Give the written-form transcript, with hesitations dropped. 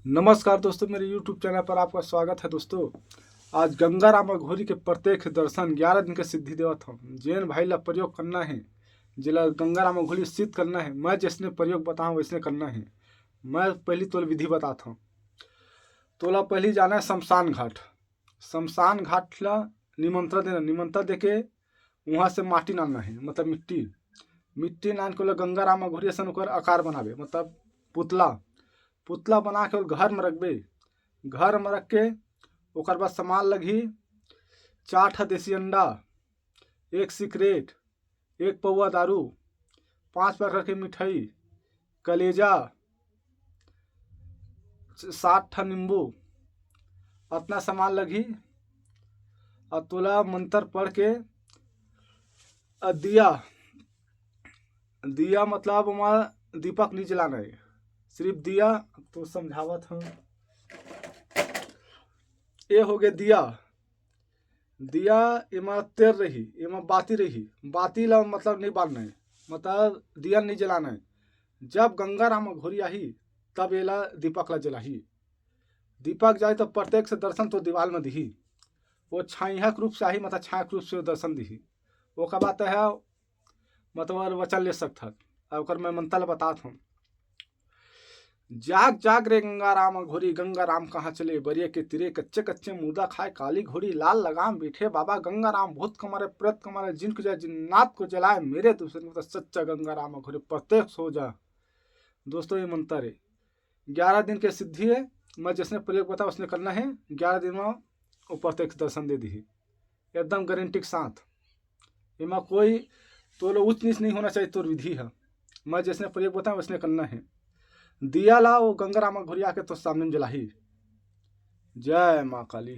नमस्कार दोस्तों, मेरे YouTube चैनल पर आपका स्वागत है। दोस्तों, आज गंगा राम घोरी के प्रत्यक्ष दर्शन 11 दिन के सिद्धि देवत हम जैन भाई ला प्रयोग करना है। जिला गंगा राम घोरी सिद्ध करना है। मैं जैसने प्रयोग बताऊँ वैसने करना है। मैं पहली तोल विधि बताता हूँ। तोला पहली जाना है शमशान घाट। शमशान घाट ला निमंत्रण देना। निमंत्रण देके वहाँ से माटी लाना है, मतलब मिट्टी लान के गंगा राम घोरी सन ओकर आकार बनावे, मतलब पुतला बना के घर में रखबे। घर में रख के ओकर बाद सामान लगी 4 ठा देसी अंडा, 1 सिगरेट, 1 पौआ दारू, 5 प्रकार के मिठाई, कलेजा, 7 ठा नींबू, अपना सामान लगी। और तोला मंत्र पढ़ के दिया मतलब वहाँ दीपक नहीं जलाना है, सिर्फ दिया। तो समझावत हूँ। ये हो गया दिया एमा तेल रही, एमा बाती रही। बाती ला मतलब नहीं बालना है, मतलब दिया नहीं जलाना है। जब गंगा राम घोरी आई तब एला दीपक ला जलाही। दीपक जाए तो प्रत्येक से दर्शन तो दीवाल में दिही। वो छाइहक रूप से आई, मतलब छायक रूप से दर्शन दिही। वो का बात है, मतलब वचन ले सकता। अब मैं मंत्र बताता हूँ। जाग जाग रे गंगा राम घोरी, गंगा राम कहाँ चले बरिए के तिरे, कच्चे कच्चे मुर्दा खाए काली घोड़ी, लाल लगाम बैठे बाबा गंगा राम, भूत कमारे प्रेत कमारे, जिनको जाए जिन्नात को जलाए, मेरे दूसरे मतलब सच्चा गंगा राम घोरी प्रत्यक्ष हो जा। दोस्तों, ये मंत्र है, 11 दिन के सिद्धि है। मैं जिसने प्रयोग बता उसने करना है। 11 दिन में वो प्रत्यक्ष दर्शन दे दी, एकदम गारंटी के साथ। इमा कोई तो लो उच्च नीच नहीं होना चाहिए। तो विधि है, मैं जिसने प्रयोग बता उसने करना है। दिया ला वो गंगा राम घोरी आके तो सामने जलाही। जय माँ काली।